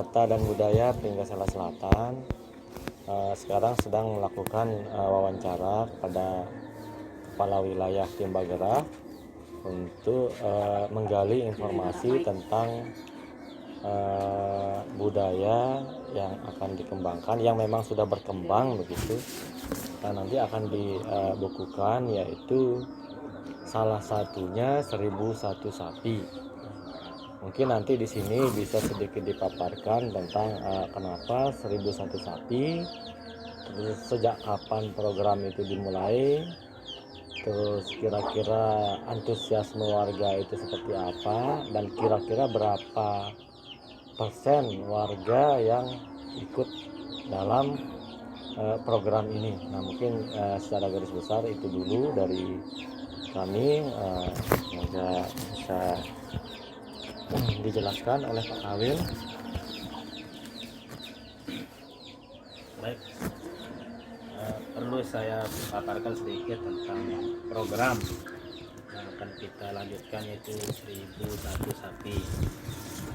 Wisata dan Budaya Pringgasela Selatan sekarang sedang melakukan wawancara kepada Kepala Wilayah Timbagera untuk menggali informasi tentang budaya yang akan dikembangkan, yang memang sudah berkembang begitu, dan nanti akan dibukukan, yaitu salah satunya 1001 sapi. Mungkin nanti di sini bisa sedikit dipaparkan tentang kenapa 1001 sapi, terus sejak kapan program itu dimulai, terus kira-kira antusiasme warga itu seperti apa, dan kira-kira berapa persen warga yang ikut dalam program ini. Nah, mungkin secara garis besar itu dulu dari kami. Semoga bisa dijelaskan oleh Pak Kawil. Baik, perlu saya paparkan sedikit tentang program yang akan kita lanjutkan, yaitu 1001 sapi.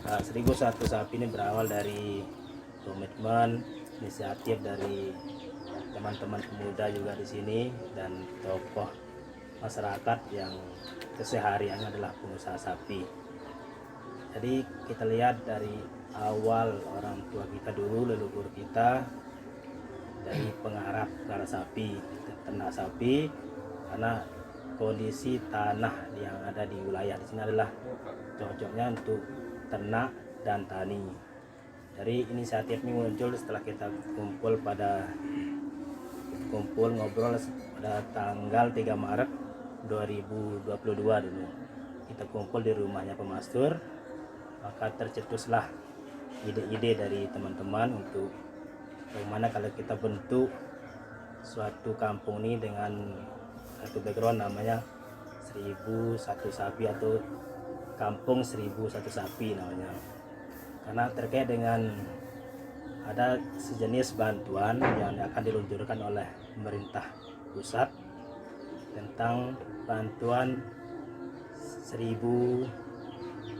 1001 sapi ini berawal dari komitmen inisiatif dari teman-teman pemuda juga di sini dan tokoh masyarakat yang kesehariannya adalah pengusaha sapi. Jadi kita lihat dari awal orang tua kita dulu, leluhur kita, dari penggarap sapi, ternak sapi, karena kondisi tanah yang ada di wilayah di sini adalah cocoknya untuk ternak dan tani. Dari inisiatif ini muncul setelah kita kumpul ngobrol pada tanggal 3 Maret 2022 dulu. Kita kumpul di rumahnya pemastur, maka tercetuslah ide-ide dari teman-teman untuk bagaimana kalau kita bentuk suatu kampung ini dengan satu background namanya 1001 sapi atau kampung 1001 sapi namanya, karena terkait dengan ada sejenis bantuan yang akan diluncurkan oleh pemerintah pusat tentang bantuan 1000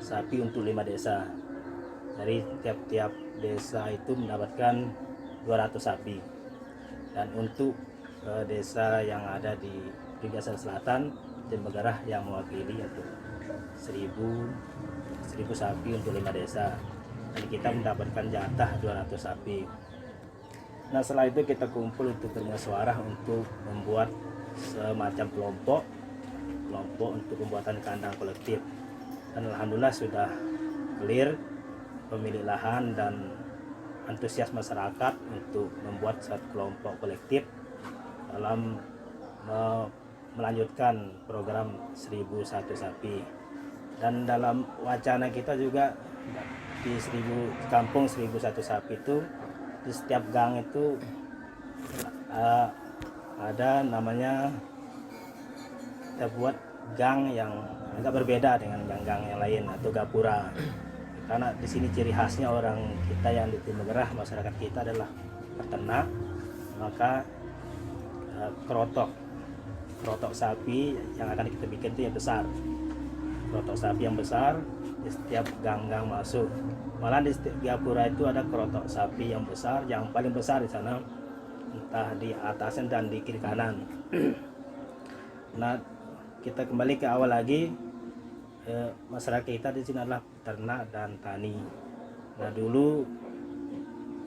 sapi untuk 5 desa. Dari tiap-tiap desa itu mendapatkan 200 sapi, dan untuk desa yang ada di Pringgasela Selatan, Timbagera yang mewakili yaitu 1000 sapi untuk 5 desa, dan kita mendapatkan jatah 200 sapi. Nah, setelah itu kita kumpul untuk bermusyawarah untuk membuat semacam kelompok untuk pembuatan kandang kolektif, dan alhamdulillah sudah clear pemilik lahan dan antusias masyarakat untuk membuat satu kelompok kolektif dalam melanjutkan program 1001 sapi. Dan dalam wacana kita juga di kampung 1001 sapi itu, di setiap gang itu ada namanya, kita buat gang yang agak berbeda dengan gang-gang yang lain atau gapura, karena di sini ciri khasnya orang kita yang di Timbagera, masyarakat kita adalah peternak. Maka kerotok sapi yang akan kita bikin itu yang besar, kerotok sapi yang besar di setiap gang-gang masuk. Malah di setiap gapura itu ada kerotok sapi yang besar, yang paling besar di sana, entah di atasnya dan di kiri kanan. Nah, kita kembali ke awal lagi. Masyarakat kita di sini adalah ternak dan tani. Nah, dulu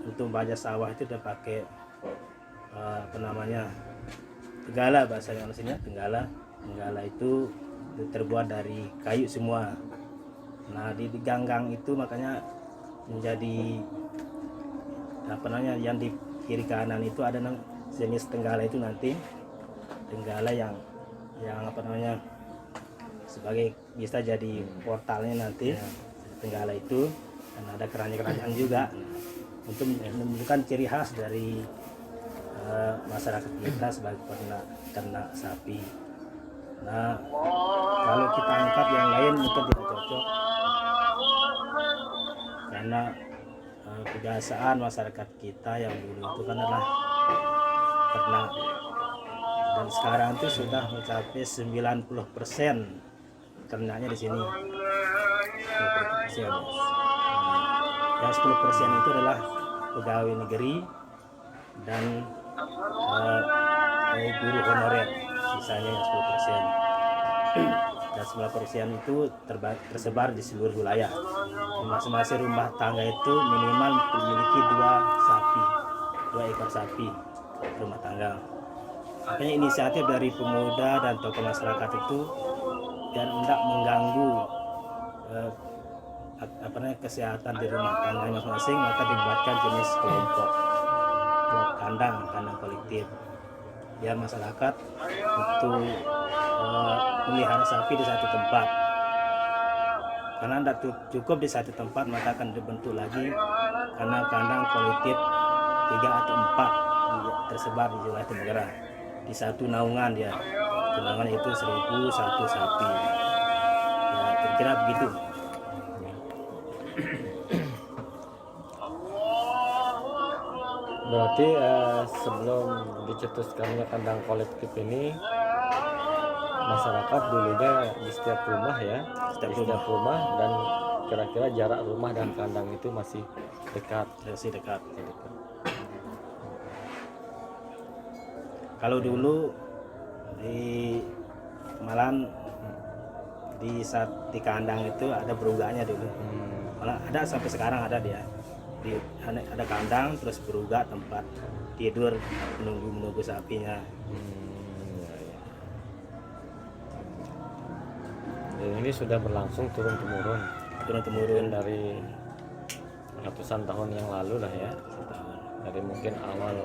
untuk baja sawah itu udah pakai tenggala, bahasa Indonesia tenggala. Tenggala itu terbuat dari kayu semua. Nah, di gang-gang itu makanya menjadi yang di kiri kanan itu ada jenis tenggala itu, nanti tenggala yang sebagai bisa jadi portalnya nanti tenggala itu, dan ada keranjang-keranjang juga untuk menunjukkan ciri khas dari masyarakat kita sebagai ternak sapi. Nah, kalau kita angkat yang lain mungkin tidak cocok, karena kebiasaan masyarakat kita yang dulu itu kan adalah ternak, dan sekarang itu sudah mencapai 90% ternaknya di sini. Yang 10% itu adalah pegawai negeri dan guru honorer, sisanya yang 10%. Dan 9% itu tersebar di seluruh wilayah. Masing-masing rumah tangga itu minimal memiliki 2 ekor sapi rumah tangga. Makanya inisiatif dari pemuda dan tokoh masyarakat itu dan tidak mengganggu kesehatan di rumah tangga masing-masing, maka dibuatkan jenis kelompok kandang kolektif biar masyarakat untuk melihara sapi di satu tempat. Karena tidak cukup di satu tempat, maka akan dibentuk lagi karena kandang kolektif 3 atau 4 tersebar di wilayah Temegara. Di satu naungan dia, naungan itu 1001 sapi. Ya, kira-kira begitu. Berarti sebelum dicetuskannya kandang kolektif ini, masyarakat dulunya di setiap rumah ya, setiap rumah, dan kira-kira jarak rumah dan kandang itu masih dekat. Masih dekat. Kalau dulu malahan di kandang itu ada berugaknya dulu. Malah ada sampai sekarang ada dia. Ada kandang terus berugak tempat tidur menunggu sapinya. Dan ini sudah berlangsung turun temurun dari ratusan tahun yang lalu lah ya. Dari mungkin awal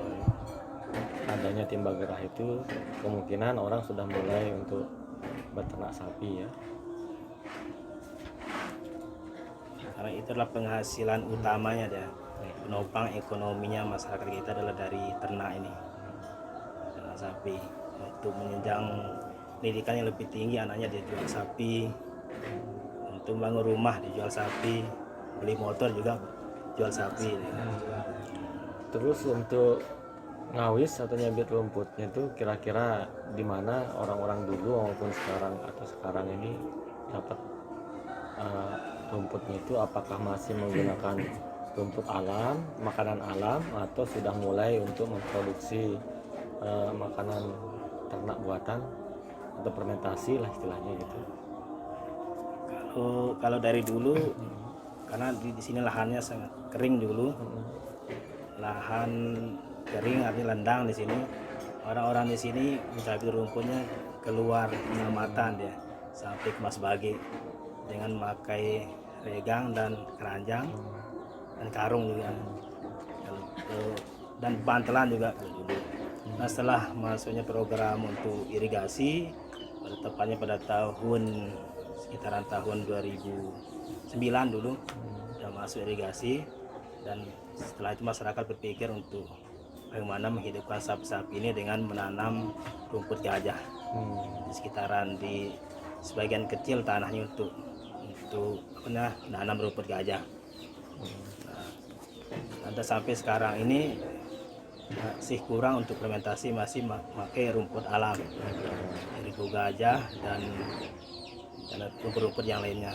adanya timba gerah itu, kemungkinan orang sudah mulai untuk beternak sapi ya. Karena itu adalah penghasilan utamanya dia. Penopang ekonominya masyarakat kita adalah dari ternak ini, ternak sapi. Untuk menunjang pendidikan yang lebih tinggi, anaknya dia jual sapi. Untuk bangun rumah dijual sapi, beli motor juga jual sapi. Terus untuk ngawis atau nyabit rumputnya itu kira-kira di mana orang-orang dulu maupun sekarang ini dapat rumputnya itu, apakah masih menggunakan rumput alam, makanan alam, atau sudah mulai untuk memproduksi makanan ternak buatan atau fermentasi lah istilahnya gitu. Kalau dari dulu, karena di sini lahannya sangat kering dulu, lahan kering artinya lendang di sini. Orang-orang di sini mencabut rumputnya keluar kecamatan dia sampai ke Mas Bagi dengan memakai regang dan keranjang dan karung juga, dan bantelan juga dulu. Nah, setelah masuknya program untuk irigasi, tepatnya pada sekitaran tahun 2009 dulu sudah masuk irigasi, dan setelah itu masyarakat berpikir untuk bagaimana menghidupkan sapi-sapi ini dengan menanam rumput gajah di sekitaran, di sebagian kecil tanahnya untuk menanam rumput gajah. Nah, sampai sekarang ini masih kurang untuk fermentasi, masih pakai rumput alam, rumput gajah dan rumput-rumput yang lainnya.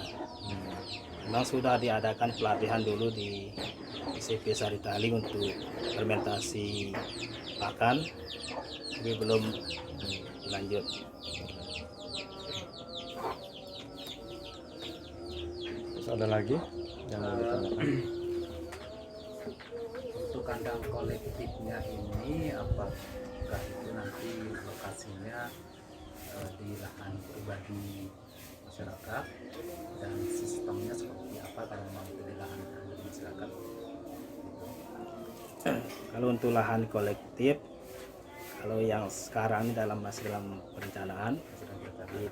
Memang sudah diadakan pelatihan dulu di CV Saritali untuk fermentasi pakan, tapi belum lanjut. Terus ada lagi yang mau ditanyakan? Untuk kandang kolektifnya ini, apakah itu nanti lokasinya di lahan pribadi masyarakat, dan sistemnya seperti apa kalau memang itu di lahan masyarakat? Kalau untuk lahan kolektif, kalau yang sekarang ini masih dalam perencanaan,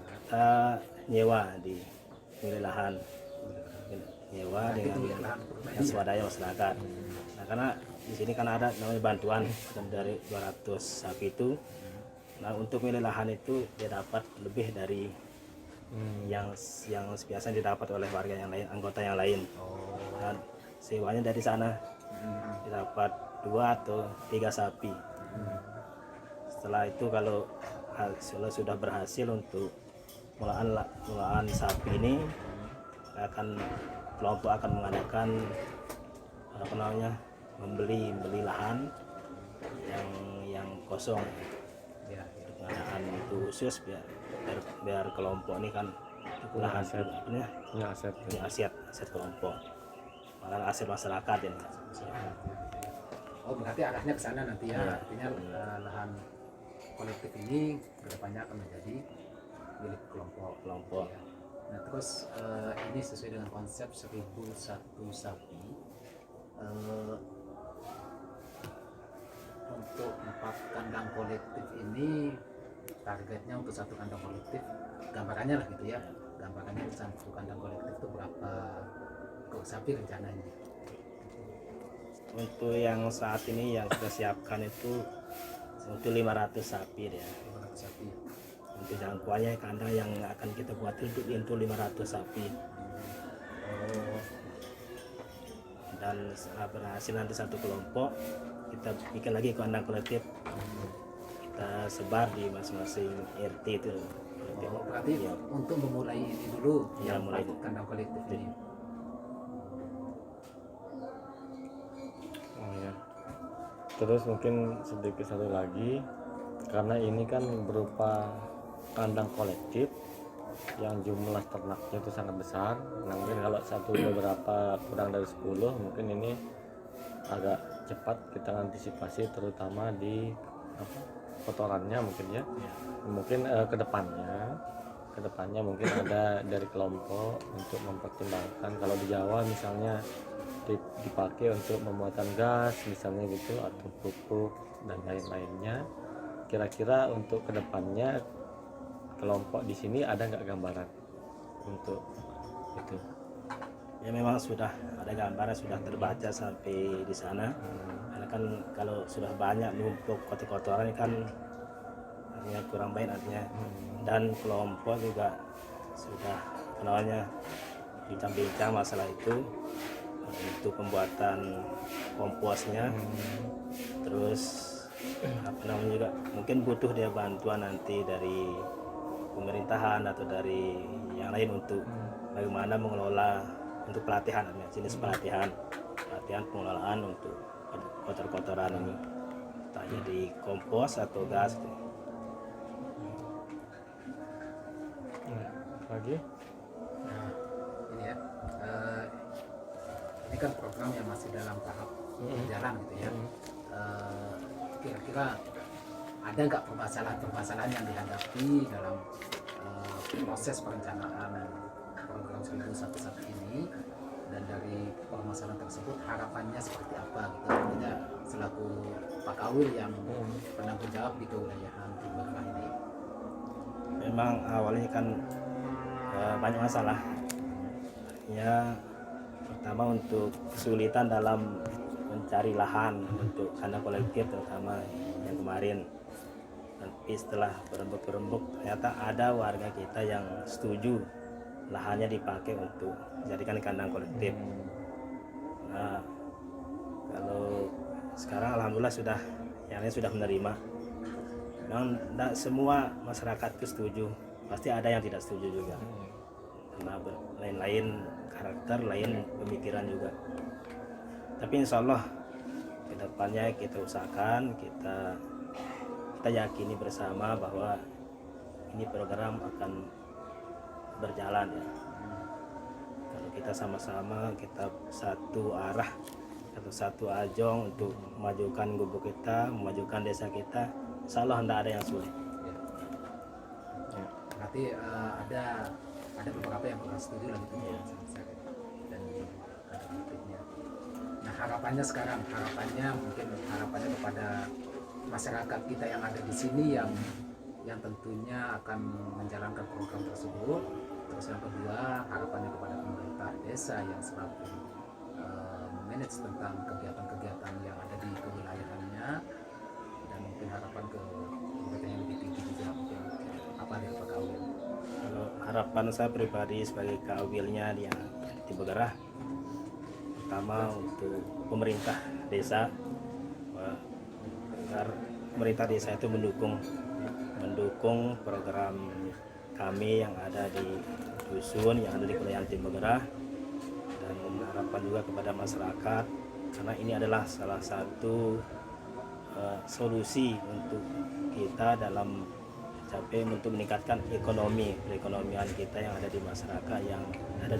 kita nyewa di lahan, nyewa dengan yang swadaya masyarakat. Nah, karena di sini kan ada namanya bantuan dari 200 sapi itu. Nah, untuk milih lahan itu dia dapat lebih dari yang biasa didapat oleh warga yang lain, anggota yang lain. Dan sewanya dari sana didapat 2 atau 3 sapi. Setelah itu kalau sudah berhasil untuk mulaan sapi ini, kelompok akan mengadakan apa namanya, membeli lahan yang kosong Ya, untuk pengadaan itu khusus biar kelompok ini kan Punya lahan aset. Punya aset. punya aset kelompok, malah aset masyarakat ini. oh berarti arahnya ke sana nanti ya, Iya. artinya lahan kolektif ini kedepannya akan menjadi milik kelompok. Ya. Nah terus ini sesuai dengan konsep 1001 sapi. Untuk 4 kandang kolektif ini targetnya untuk 1 kandang kolektif, gambarannya lah gitu ya, gambarannya 1 kandang kolektif itu berapa ekor sapi rencananya? Untuk yang saat ini yang kita siapkan itu untuk 500 sapi ya. 500 sapi. Untuk jangkauannya kandang yang akan kita buat itu untuk 500 sapi. Oh, Dan setelah berhasil nanti satu kelompok, kita bikin lagi kandang kolektif. Kita sebar di masing-masing RT itu. oh berarti Ya, untuk memulai ini dulu Ya, yang mulai. kandang kolektif ini. Oh ya. Terus mungkin sedikit satu lagi, karena ini kan berupa kandang kolektif yang jumlah ternaknya itu sangat besar. Nah, mungkin kalau satu beberapa kurang dari 10, mungkin ini agak cepat kita antisipasi, terutama di apa, kotorannya mungkin ya. Mungkin kedepannya mungkin ada dari kelompok untuk mempertimbangkan kalau di Jawa misalnya dipakai untuk pembuatan gas misalnya gitu, atau pupuk dan lain-lainnya. Kira-kira untuk kedepannya kelompok di sini ada nggak gambaran untuk itu? Ya memang sudah ada gambaran, sudah terbaca sampai di sana. Karena kan kalau sudah banyak numpuk kotor-kotoran kan artinya kurang baik artinya. Dan kelompok juga sudah namanya bincang-bincang masalah itu untuk pembuatan komposnya. Terus apa namanya juga mungkin butuh dia bantuan nanti dari pemerintahan atau dari yang lain untuk bagaimana mengelola untuk pelatihan, jenis pelatihan pengelolaan untuk kotor-kotoran ini, entah jadi kompos atau gas. Lagi? Nah, ini ya, ini kan program yang masih dalam tahap berjalan gitu ya. Kira-kira ada nggak permasalahan-permasalahan yang dihadapi dalam proses perencanaan program 1001 sapi ini, dan dari permasalahan tersebut harapannya seperti apa gitu, tidak selaku Pak Kawil yang penanggung jawab di kewilayahan Timur ini. Memang awalnya kan banyak masalah ya, pertama untuk kesulitan dalam mencari lahan untuk kandang kolektif terutama yang kemarin. Tapi setelah berembuk ternyata ada warga kita yang setuju lahannya dipakai untuk jadikan kandang kolektif. Nah, kalau sekarang alhamdulillah yang lain sudah menerima. Memang tidak semua masyarakat itu setuju, pasti ada yang tidak setuju juga. Karena lain-lain karakter, lain pemikiran juga. Tapi insya Allah kedepannya kita usahakan, kita yakini bersama bahwa ini program akan berjalan ya. Kalau kita sama-sama, kita satu arah atau satu ajong untuk memajukan gubuk kita, memajukan desa kita, insya Allah tidak ada yang sulit. Berarti ada beberapa yang kurang setuju lah gitu dan ada konfliknya. Nah harapannya sekarang, harapannya kepada masyarakat kita yang ada di sini yang tentunya akan menjalankan program tersebut. Terus yang kedua, harapannya kepada pemerintah desa yang selaku memanage tentang kegiatan-kegiatan yang ada di kewilayahannya, dan mungkin harapan ke mereka yang lebih tinggi juga, mungkin apa dari Pak Kawil? Kalau harapan saya pribadi sebagai kawilnya di Begerah, pertama untuk pemerintah desa, agar pemerintah desa itu mendukung program kami yang ada di dusun, yang ada di Kewilayahan Timbegerah, dan harapan juga kepada masyarakat karena ini adalah salah satu solusi untuk kita dalam untuk meningkatkan perekonomian kita yang ada di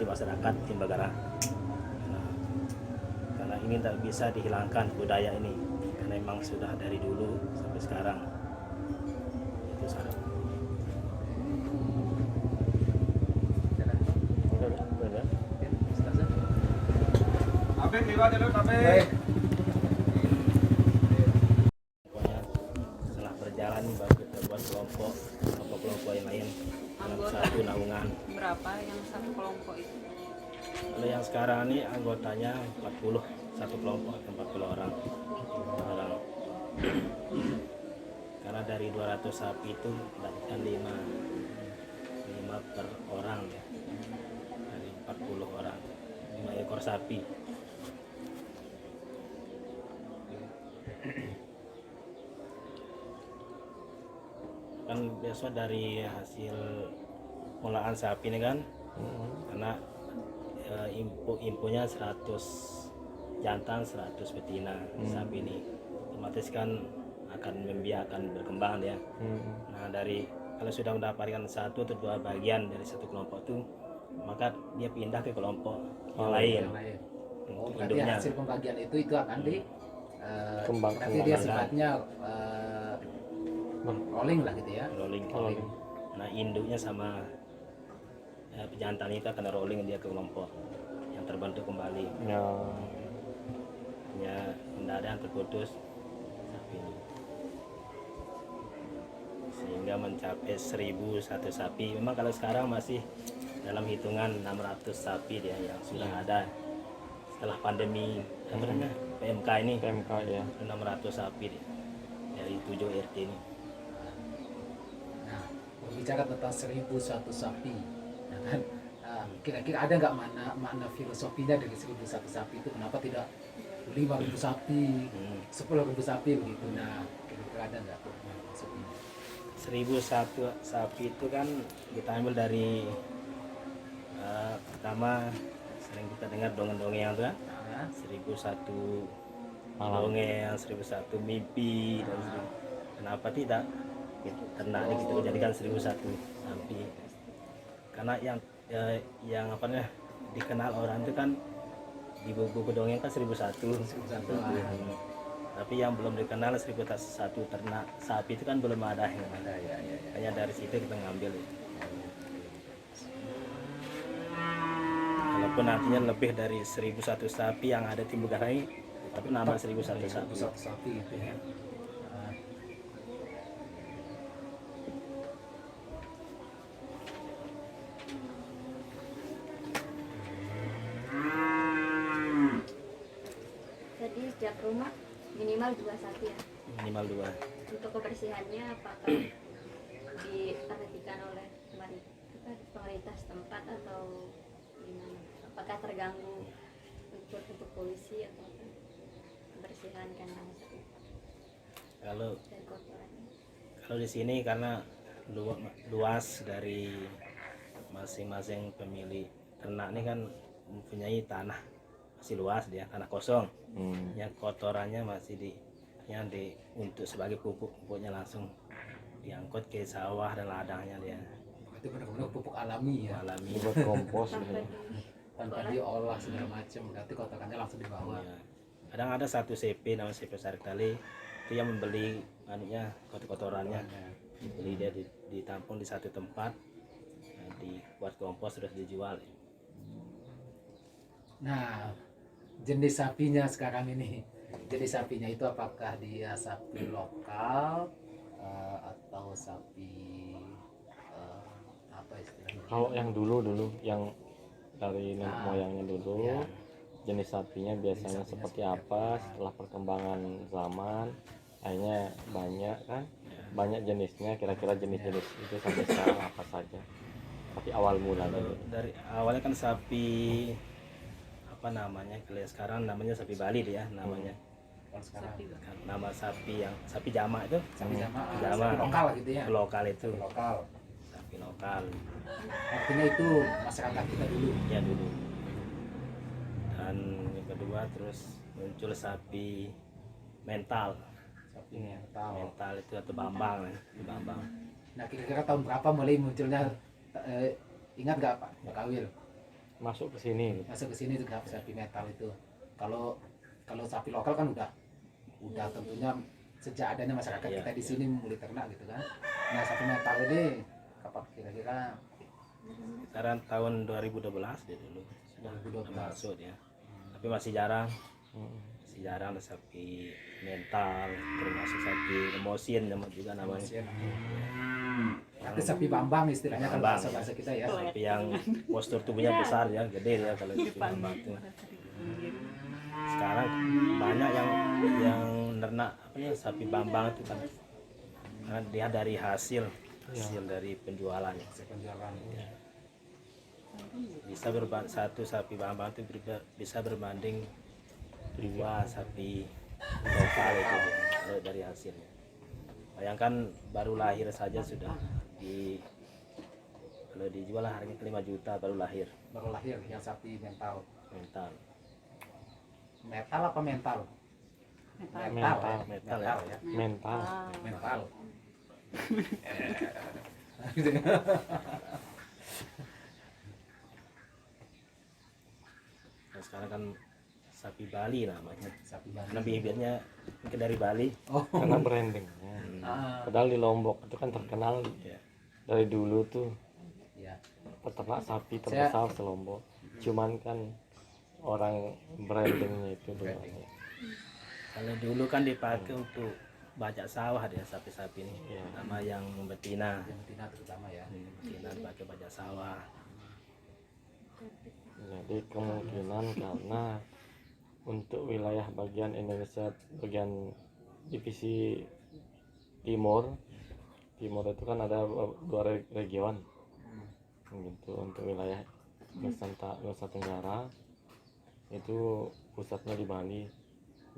masyarakat Timbagara. Karena ini tidak bisa dihilangkan budaya ini, karena memang sudah dari dulu sampai sekarang. Itu saja. Pokoknya setelah berjalan baru kita buat kelompok yang lain dalam satu naungan. Berapa yang satu kelompok itu? Kalau yang sekarang ini anggotanya 40, satu kelompok 40 orang. Karena dari 200 sapi itu mendapatkan 5 per orang ya. Dari 40 orang, 5 ekor sapi. Kan biasa dari hasil olahan sapi ini kan, karena infonya 100 jantan 100 betina sapi ini, otomatis kan akan membiarkan berkembang ya. Nah dari kalau sudah mendapatkan 1 atau 2 bagian dari satu kelompok itu, maka dia pindah ke kelompok yang lain. Oh, Untuk berarti induknya. hasil pembagian itu akan di Kembangkan nanti dia lagi. sifatnya rolling lah gitu ya. Rolling. Nah induknya sama pejantan itu akan rolling dia ke kelompok yang terbentuk kembali. Ya, Hanya tidak ada yang terputus sapi ini. Sehingga mencapai 1001 sapi. Memang kalau sekarang masih dalam hitungan 600 sapi dia yang sudah ada setelah pandemi apa namanya PMK ini. PMK ya. 600 sapi dia, dari 7 RT ini. Nah, berbicara tentang 1001 sapi, ya kan? Kira-kira ada nggak makna filosofinya dari 1001 sapi itu? Kenapa tidak 5.000 sapi, 10.000 sapi begitu? Nah, kira-kira ada nggak filosofinya? 1001 sapi itu kan kita ambil dari pertama sering kita dengar dongeng-dongeng itu kan, Nah, 1001 Malam. dongeng, 1001 mimpi, dan kenapa tidak ternak ini kita jadikan 1001 sapi, karena yang apa namanya dikenal orang itu kan di buku dongeng kan 1001. 1001. Tapi yang belum dikenal 1001 ternak sapi itu kan belum ada yang Ada ya. hanya dari situ kita ngambil ya. Walaupun nantinya lebih dari 1001 sapi yang ada di Timbagara ini, tapi nama 1001 sapi. 1001 sapi gitu ya. Nah, Jadi setiap rumah minimal 2 sapi ya. Minimal 2. Untuk kebersihannya apakah diperhatikan oleh pemerintah setempat atau gimana? Apakah terganggu untuk polisi atau apa? Kebersihan kandang sapi Kalau dan kotorannya? kalau di sini karena luas dari masing-masing pemilik ternak ini kan mempunyai tanah masih luas, dia tanah kosong. Yang kotorannya masih untuk sebagai pupuknya langsung diangkut ke sawah dan ladangnya dia itu benar-benar pupuk alami ya. alami. Buat kompos gitu. Tanpa diolah segala macam, berarti kotorannya langsung dibawa. Ya. Kadang ada satu CP namanya CP Sarikali itu yang membeli kotorannya, beli dia ditampung di satu tempat, dibuat kompos terus dijual. Nah, jenis sapinya sekarang ini, jenis sapinya itu apakah dia sapi lokal atau sapi apa istilahnya? Kalau yang dulu yang dari nenek moyangnya dulu, ya. jenis sapinya biasanya Jenis sapinya seperti seperti apa? apa? Setelah perkembangan zaman, akhirnya banyak kan, banyak jenisnya. Kira-kira jenis-jenis itu sampai sekarang apa saja? Tapi awal mulanya Kalau dari awalnya kan sapi apa namanya, kalau sekarang namanya sapi Bali dia namanya. Kalau sekarang Nama sapi yang sapi jama itu sapi jamaah, Jama. sapi lokal gitu ya. lokal itu Sapi lokal. sapi lokal Artinya itu masyarakat kita dulu. ya dulu. Dan yang kedua terus muncul sapi mental. Sapi mental. Mental itu atau bambang ya, bambang. Nah kira-kira tahun berapa mulai munculnya, ingat nggak Pak Kawil Masuk ke sini. masuk ke sini juga sapi mental itu? Kalau sapi lokal kan udah tentunya sejak adanya masyarakat Iya, kita di iya. sini mulai ternak gitu kan. Nah sapi mental ini kapan kira-kira? Sekarang tahun 2012 dia dulu sudah 2012. masuk ya. Tapi masih jarang, Hmm. masih jarang ada sapi mental, termasuk sapi emosin juga namanya. Itu sapi bambang istilahnya kalau Bambang, bahasa kita ya. Sapi yang postur tubuhnya besar ya, gede ya kalau itu bambang itu. Sekarang banyak yang nernak apa ya, sapi bambang itu kan, karena dia dari hasil dari penjualannya. Penjualan. Bisa satu sapi bambang itu bisa berbanding 2 sapi lokal itu kalau dari hasilnya. Bayangkan baru lahir saja sudah kalau dijual harganya 5 juta baru lahir. Baru lahir yang sapi mental. Mental. Metal apa mental? Mental. Mental ya. Mental. Mental. Nah, sekarang kan sapi Bali namanya. Sapi Bali. Karena bibitnya mungkin dari Bali. Oh. Karena brandingnya. Ah, Padahal di Lombok itu kan terkenal Ya. dari dulu tuh ya. peternak sapi terbesar di Lombok. Cuman kan orang brandingnya itu belum. Kalau dulu kan dipakai untuk bajak sawah dia sapi-sapi ini. Iya. Sama yang betina. Yang betina terutama ya. Betina dipakai bajak sawah. Jadi kemungkinan karena untuk wilayah bagian Indonesia bagian divisi timur itu kan ada 2 region gitu. Untuk wilayah Nusa Tenggara itu pusatnya di Bali.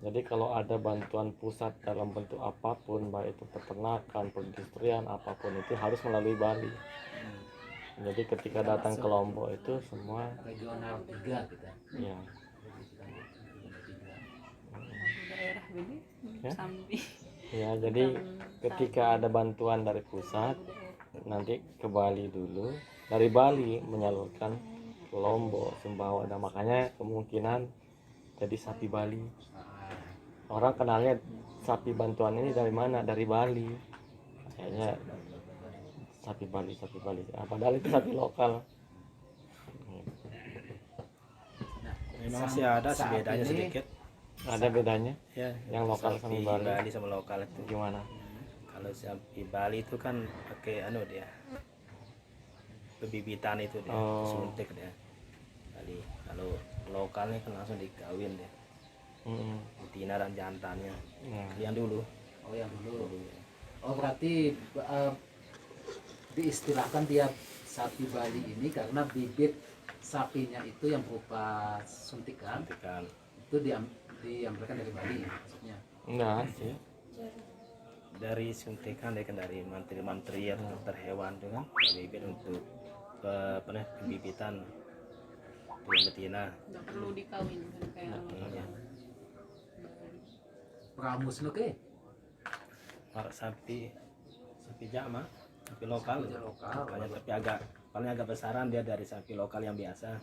Jadi kalau ada bantuan pusat dalam bentuk apapun, baik itu peternakan, perindustrian, apapun itu harus melalui Bali. Jadi ketika datang ke Lombok itu semua Regional 3 kita. ya daerah gede Ya. sampai ya jadi ketika ada bantuan dari pusat nanti ke Bali dulu, dari Bali menyalurkan ke Lombok, Sumbawa. Nah makanya kemungkinan jadi sapi Bali. Orang kenalnya sapi bantuan ini dari mana? Dari Bali. Kayaknya sapi Bali. Padahal itu sapi lokal. Memang masih ada sih Saat bedanya ini- sedikit. Ada bedanya Ya, yang lokal sama sapi Bali. sama lokal itu. Gimana? Kalau sapi Bali itu kan pakai dia bebibitan itu dia, Oh. suntik dia. Bali. Kalau lokalnya kan langsung dikawin dia, Mm-mm. betina dan jantannya. Nah, Yang dulu. Oh yang dulu. Oh berarti diistilahkan dia sapi Bali ini karena bibit sapinya itu yang berupa suntikan Suntikan. itu diambilkan dari Bali maksudnya. enggak sih. Dari suntikan dia kan dari mantri-mantri atau dokter hewan itu kan bibit untuk pembibitan untuk yang betina. nggak perlu dikawinkan kayak Iya. Pramus lo ke? Para sapi jama, sapi lokal. Sapi lokal. Banyak, tapi paling agak besaran dia dari sapi lokal yang biasa.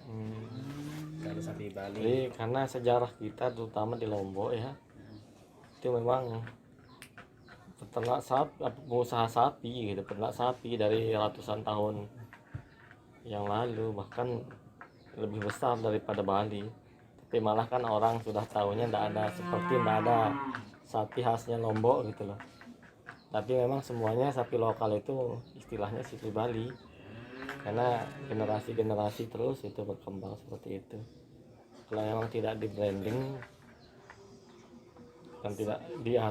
Kalau sapi Bali Jadi karena sejarah kita terutama di Lombok ya, itu memang peternak sapi, pengusaha sapi gitu, peternak sapi dari ratusan tahun yang lalu, bahkan lebih besar daripada Bali. Tapi malah kan orang sudah tahunya tidak ada sapi khasnya Lombok gitu loh. Tapi memang semuanya sapi lokal itu istilahnya sapi Bali, karena generasi-generasi terus itu berkembang seperti itu. Kalau memang tidak di branding dan tidak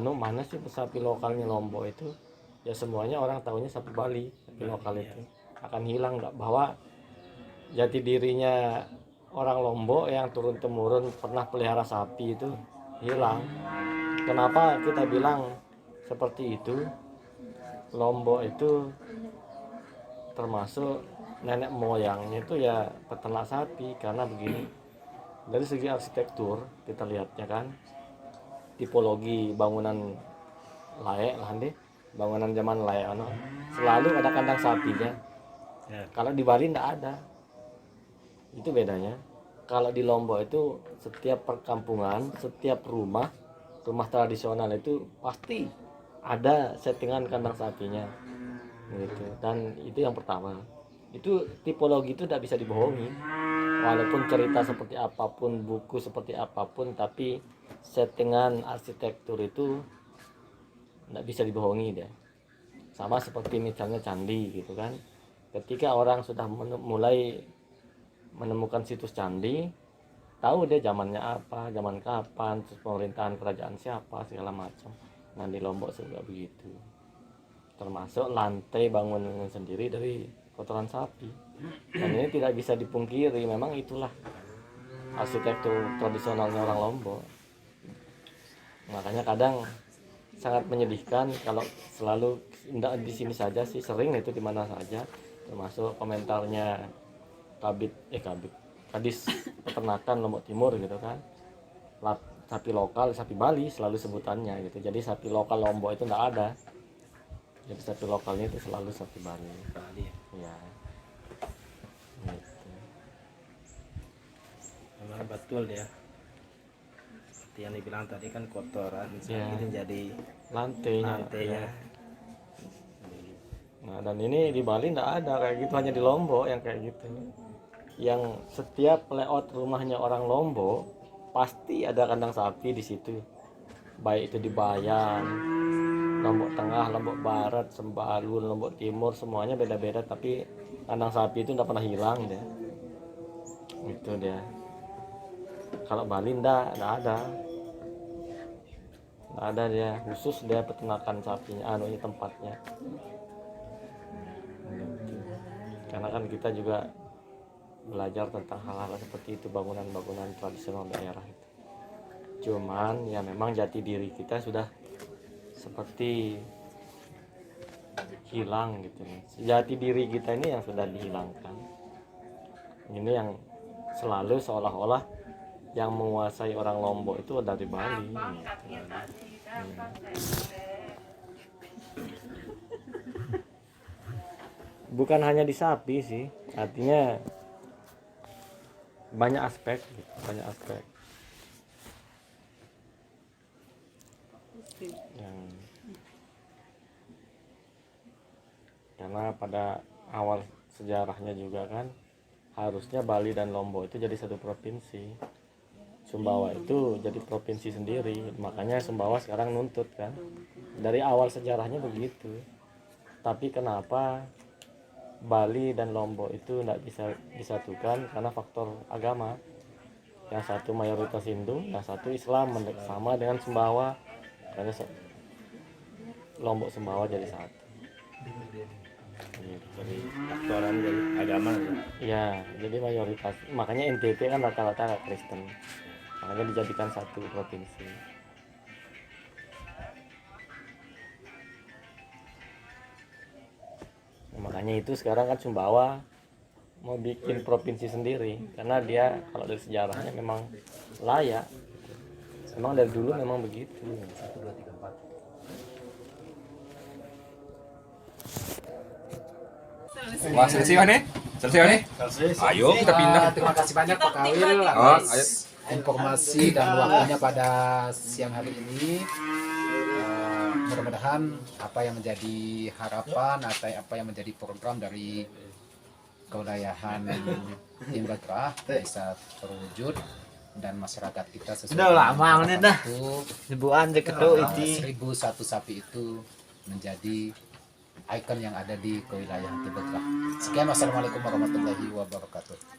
mana sih sapi lokalnya Lombok itu, ya semuanya orang tahunya sapi Bali, sapi lokal itu akan hilang. Nggak bahwa jati dirinya orang Lombok yang turun temurun pernah pelihara sapi itu hilang. Kenapa kita bilang seperti itu? Lombok itu termasuk nenek moyangnya itu ya peternak sapi. Karena begini, dari segi arsitektur kita lihatnya kan, tipologi bangunan layak lah deh, bangunan zaman layak selalu ada kandang sapinya. Ya. Kalau di Bali nggak ada, itu bedanya. Kalau di Lombok itu setiap perkampungan, setiap rumah tradisional itu pasti ada settingan kandang sapinya gitu. Dan itu yang pertama, itu tipologi itu tidak bisa dibohongi, walaupun cerita seperti apapun, buku seperti apapun, tapi settingan arsitektur itu tidak bisa dibohongi deh. Sama seperti misalnya candi gitu kan, ketika orang sudah mulai menemukan situs candi, tahu deh zamannya apa, zaman kapan, terus pemerintahan kerajaan siapa, segala macam. Nah di Lombok juga begitu, termasuk lantai bangunan sendiri dari kotoran sapi. Dan ini tidak bisa dipungkiri, memang itulah arsitektur tradisionalnya orang Lombok. Makanya kadang sangat menyedihkan kalau selalu tidak di sini saja sih, sering itu di mana saja, termasuk komentarnya Kadis Peternakan Lombok Timur gitu kan, sapi lokal, sapi Bali selalu sebutannya gitu. Jadi sapi lokal Lombok itu tidak ada, jadi sapi lokalnya itu selalu sapi Bali. Bali ya. Ya gitu. Memang betul ya, seperti yang dibilang tadi kan kotoran Ya. itu jadi Lantainya. lantainya. Nah dan ini di Bali tidak ada kayak gitu, hanya di Lombok yang kayak gitu, yang setiap layout rumahnya orang Lombok pasti ada kandang sapi di situ, baik itu di Bayan, Lombok Tengah, Lombok Barat, Sembalun, Lombok Timur, semuanya beda-beda, tapi kandang sapi itu tidak pernah hilang deh. Itu dia. Kalau Bali tidak ada. Nggak ada dia, khusus dia peternakan sapinya, ini tempatnya. Karena kan kita juga belajar tentang hal-hal seperti itu, bangunan-bangunan tradisional daerah itu. Cuman ya memang jati diri kita sudah seperti hilang gitu. Jati diri kita ini yang sudah dihilangkan. Ini yang selalu seolah-olah yang menguasai orang Lombok itu dari Bali gitu. Bukan hanya di sapi sih, artinya banyak aspek gitu, banyak aspek yang, karena pada awal sejarahnya juga kan harusnya Bali dan Lombok itu jadi satu provinsi, Sumbawa itu jadi provinsi sendiri. Makanya Sumbawa sekarang nuntut kan, dari awal sejarahnya begitu. Tapi kenapa Bali dan Lombok itu tidak bisa disatukan? Karena faktor agama. Yang satu mayoritas Hindu, yang satu Islam, sama dengan Sumbawa. Karena Lombok Sumbawa jadi satu. Jadi faktoran dari agama Ya, jadi mayoritas. Makanya NTT kan rata-rata Kristen. Makanya dijadikan satu provinsi. Makanya itu sekarang kan Sumbawa mau bikin provinsi sendiri, karena dia kalau dari sejarahnya memang layak, memang dari dulu memang begitu. 1, 2, 3, 4. Wah, selesai nih? Selesai nih? Ayo kita pindah. Terima kasih banyak Pak Kawil Oh, ayo. atas informasi dan waktunya pada siang hari ini. Mudah-mudahan apa yang menjadi harapan atau apa yang menjadi program dari kewilayahan Tim Bergerak bisa terwujud dan masyarakat kita sesuai Udah lama ini dah. Sebulan itu itu 1001 sapi itu menjadi ikon yang ada di kewilayahan Tim Bergerak. Sekian, wassalamualaikum warahmatullahi wabarakatuh.